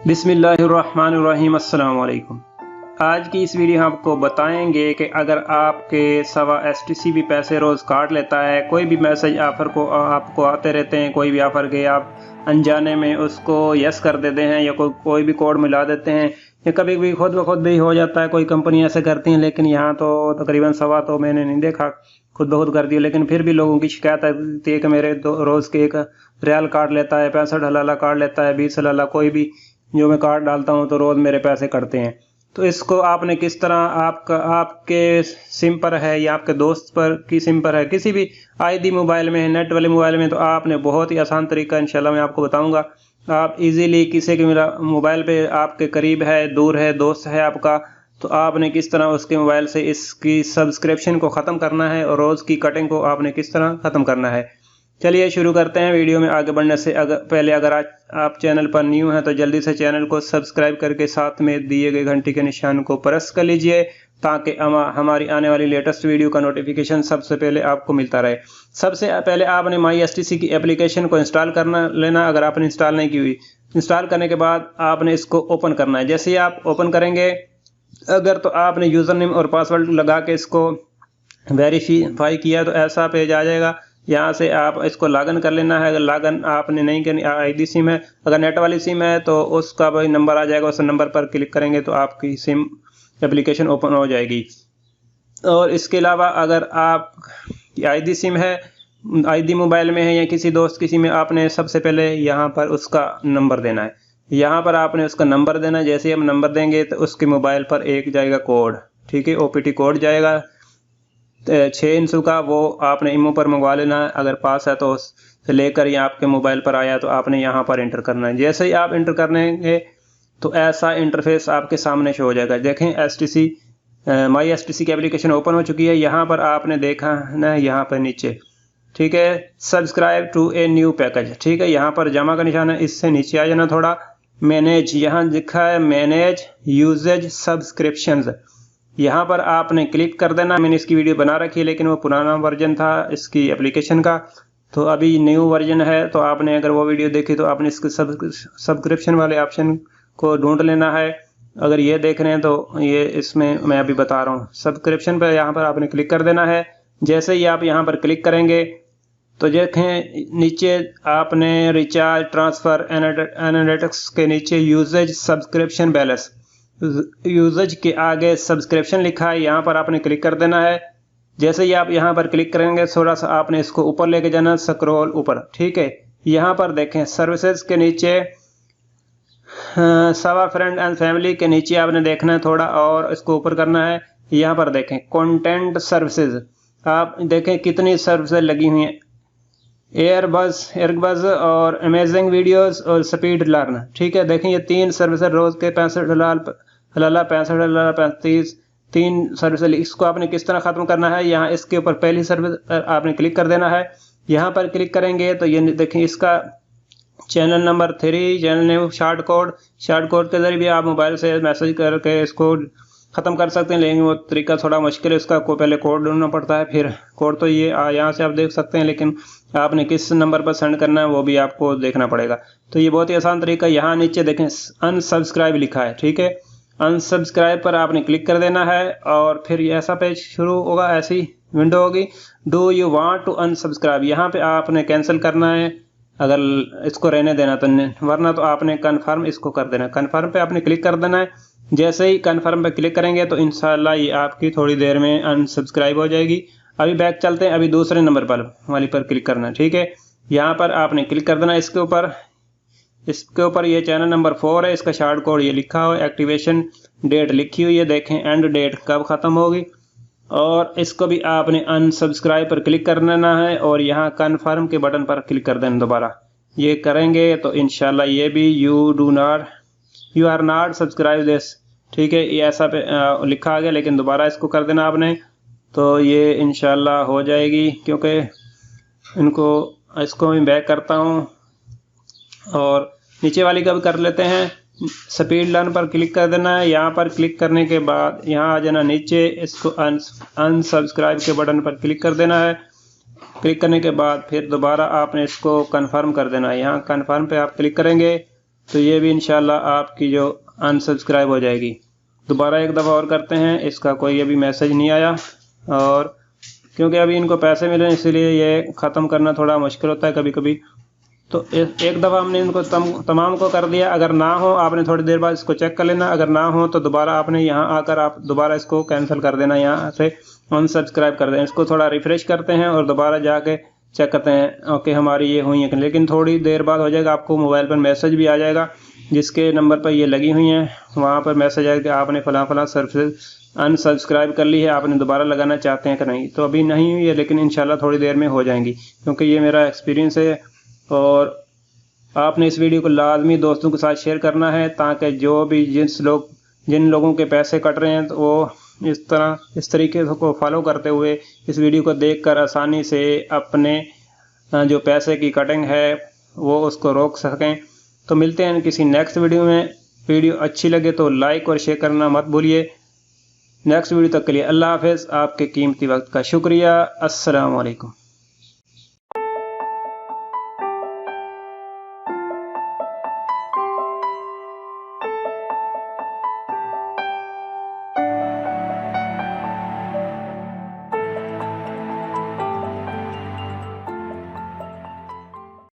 बिस्मिल्लाहिर्रहमानिर्रहीम। अस्सलाम वालेकुम। आज की इस वीडियो में आपको बताएंगे कि अगर आपके सवा STC पैसे रोज़ काट लेता है, कोई भी मैसेज ऑफ़र को आपको आते रहते हैं, कोई भी ऑफ़र के आप अनजाने में उसको यस कर देते हैं या कोई भी कोड मिला देते हैं या कभी भी खुद ब खुद भी हो जाता है। कोई कंपनी ऐसे करती हैं, लेकिन यहाँ तो तकरीबन सवा तो मैंने नहीं देखा, खुद ब खुद कर दिया। लेकिन फिर भी लोगों की शिकायत आती है कि मेरे रोज़ के 1 रियाल काट लेता है, 65 हलाला काट लेता है, 20 हलाला, कोई भी जो मैं कार्ड डालता हूँ तो रोज़ मेरे पैसे कटते हैं। तो इसको आपने किस तरह, आपके सिम पर है या आपके दोस्त पर की सिम पर है, किसी भी आईडी मोबाइल में है, नेट वाले मोबाइल में, तो आपने बहुत ही आसान तरीका इंशाल्लाह मैं आपको बताऊंगा। आप इजीली किसी के मोबाइल पे आपके करीब है, दूर है, दोस्त है आपका, तो आपने किस तरह उसके मोबाइल से इसकी सब्सक्रिप्शन को ख़त्म करना है और रोज़ की कटिंग को आपने किस तरह ख़त्म करना है। चलिए शुरू करते हैं। वीडियो में आगे बढ़ने से पहले अगर आज आप चैनल पर न्यू हैं तो जल्दी से चैनल को सब्सक्राइब करके साथ में दिए गए घंटी के निशान को प्रेस कर लीजिए ताकि हमारी आने वाली लेटेस्ट वीडियो का नोटिफिकेशन सबसे पहले आपको मिलता रहे। सबसे पहले आपने माई STC की एप्लीकेशन को इंस्टॉल करना लेना, अगर आपने इंस्टॉल नहीं की हुई। इंस्टॉल करने के बाद आपने इसको ओपन करना है। जैसे ही आप ओपन करेंगे, अगर तो आपने यूज़र नेम और पासवर्ड लगा के इसको वेरीफाई किया तो ऐसा पेज आ जाएगा। यहाँ से आप इसको लॉगिन कर लेना है। अगर लॉगिन आपने नहीं करनी, आईडी सिम है, अगर नेट वाली सिम है तो उसका भाई नंबर आ जाएगा, उस नंबर पर क्लिक करेंगे तो आपकी सिम एप्लीकेशन ओपन हो जाएगी। और इसके अलावा अगर आप आईडी सिम है, आईडी मोबाइल में है या किसी दोस्त की सिम में, आपने सबसे पहले यहाँ पर उसका नंबर देना है। यहाँ पर आपने उसका नंबर देना है। जैसे हम नंबर देंगे तो उसके मोबाइल पर एक जाएगा कोड, ठीक है, OPT कोड जाएगा 6 इंचों का, वो आपने इमो पर मंगवा लेना है। अगर पास है तो उससे लेकर या आपके मोबाइल पर आया तो आपने यहाँ पर एंटर करना है। जैसे ही आप एंटर करेंगे तो ऐसा इंटरफेस आपके सामने शो हो जाएगा। देखें STC माई STC की एप्लीकेशन ओपन हो चुकी है। यहाँ पर आपने देखा ना, यहाँ पर नीचे, ठीक है, subscribe to a new package, ठीक है, यहाँ पर जमा का निशान है, इससे नीचे आ जाना थोड़ा। मैनेज, यहाँ लिखा है मैनेज यूजेज सब्सक्रिप्शंस, यहाँ पर आपने क्लिक कर देना। मैंने इसकी वीडियो बना रखी है लेकिन वो पुराना वर्जन था इसकी एप्लीकेशन का, तो अभी न्यू वर्जन है। तो आपने अगर वो वीडियो देखी तो आपने इसके सब्सक्रिप्शन वाले ऑप्शन को ढूंढ लेना है। अगर ये देख रहे हैं तो ये इसमें मैं अभी बता रहा हूँ, सब्सक्रिप्शन पर यहाँ पर आपने क्लिक कर देना है। जैसे ही आप यहाँ पर क्लिक करेंगे तो देखें नीचे आपने रिचार्ज, ट्रांसफ़र, एनालिटिक्स के नीचे यूजेज सब्सक्रिप्शन बैलेंस, यूजेज के आगे सब्सक्रिप्शन लिखा है, यहाँ पर आपने क्लिक कर देना है। जैसे ही आप यहाँ पर क्लिक करेंगे थोड़ा सा आपने इसको ऊपर लेके जाना, स्क्रॉल ऊपर, ठीक है। यहाँ पर देखें सर्विसेज के नीचे सवा फ्रेंड एंड फैमिली के नीचे आपने देखना है थोड़ा और इसको ऊपर करना है। यहाँ पर देखें कंटेंट सर्विसेज, आप देखें कितनी सर्विसेज लगी हुई हैं, एयरबज़ और अमेजिंग वीडियोस और स्पीड लर्न, ठीक है। देखें ये 3 सर्विस रोज़ के 65 हलाला 35 3 सर्विस। इसको आपने किस तरह ख़त्म करना है, यहाँ इसके ऊपर पहली सर्विस पर आपने क्लिक कर देना है। यहाँ पर क्लिक करेंगे तो ये देखें इसका channel number 3, channel name, short code के ज़रिए भी आप मोबाइल से मैसेज करके इसको ख़त्म कर सकते हैं, लेकिन वो तरीका थोड़ा मुश्किल है। उसका पहले कोड ढूंढना पड़ता है, फिर कोड तो ये यहाँ से आप देख सकते हैं, लेकिन आपने किस नंबर पर सेंड करना है वो भी आपको देखना पड़ेगा। तो ये बहुत ही आसान तरीका। यहाँ नीचे देखें अनसब्सक्राइब लिखा है, ठीक है, अनसब्सक्राइब पर आपने क्लिक कर देना है और फिर ऐसा पेज शुरू होगा, ऐसी विंडो होगी। Do you want to unsubscribe, यहाँ पे आपने कैंसिल करना है अगर इसको रहने देना तो, वरना तो आपने कन्फर्म इसको कर देना। कन्फर्म पे आपने क्लिक कर देना है। जैसे ही कन्फर्म पे क्लिक करेंगे तो इंशाल्लाह ये आपकी थोड़ी देर में अनसब्सक्राइब हो जाएगी। अभी बैक चलते हैं, अभी दूसरे नंबर पर वाली पर क्लिक करना है, ठीक है। यहाँ पर आपने क्लिक कर देना इसके ऊपर ये चैनल नंबर 4 है, इसका शार्ट कोड ये लिखा हुआ है, एक्टिवेशन डेट लिखी हुई है, देखें एंड डेट कब ख़त्म होगी। और इसको भी आपने अनसब्सक्राइब पर क्लिक कर देना है और यहाँ कन्फर्म के बटन पर क्लिक कर देना दोबारा। ये करेंगे तो इंशाल्लाह ये भी you are not subscribe this, ठीक है, ये ऐसा पे लिखा आ गया, लेकिन दोबारा इसको कर देना आपने, तो ये इंशाल्लाह हो जाएगी। क्योंकि इसको मैं बैक करता हूँ और नीचे वाली का भी कर लेते हैं। स्पीड लर्न पर क्लिक कर देना है। यहाँ पर क्लिक करने के बाद यहाँ आ जाना नीचे, इसको अनसब्सक्राइब के बटन पर क्लिक कर देना है। क्लिक करने के बाद फिर दोबारा आपने इसको कंफर्म कर देना है। यहाँ कंफर्म पे आप क्लिक करेंगे तो ये भी इंशाल्लाह आपकी जो अनसब्सक्राइब हो जाएगी। दोबारा एक दफ़ा और करते हैं, इसका कोई अभी मैसेज नहीं आया, और क्योंकि अभी इनको पैसे मिले इसलिए ये ख़त्म करना थोड़ा मुश्किल होता है कभी कभी। तो एक दफ़ा हमने इनको तमाम को कर दिया। अगर ना हो आपने थोड़ी देर बाद इसको चेक कर लेना, अगर ना हो तो दोबारा आपने यहाँ आकर आप दोबारा इसको कैंसिल कर देना, यहाँ से अनसब्सक्राइब कर दें। इसको थोड़ा रिफ़्रेश करते हैं और दोबारा जाके चेक करते हैं ओके हमारी ये हुई है, लेकिन थोड़ी देर बाद हो जाएगा। आपको मोबाइल पर मैसेज भी आ जाएगा, जिसके नंबर पर ये लगी हुई हैं वहाँ पर मैसेज आएगा कि आपने फ़लाँ सर्विस अनसब्सक्राइब कर ली है, आपने दोबारा लगाना चाहते हैं कि नहीं। तो अभी नहीं हुई है, लेकिन इंशाल्लाह थोड़ी देर में हो जाएंगी, क्योंकि ये मेरा एक्सपीरियंस है। और आपने इस वीडियो को लाजमी दोस्तों के साथ शेयर करना है, ताकि जो भी जिन लोगों के पैसे कट रहे हैं तो वो इस तरीके को फॉलो करते हुए इस वीडियो को देखकर आसानी से अपने जो पैसे की कटिंग है वो उसको रोक सकें। तो मिलते हैं किसी नेक्स्ट वीडियो में। वीडियो अच्छी लगे तो लाइक और शेयर करना मत भूलिए। नेक्स्ट वीडियो तक के लिए अल्लाह हाफ़िज़। आपके कीमती वक्त का शुक्रिया। अस्सलाम वालेकुम।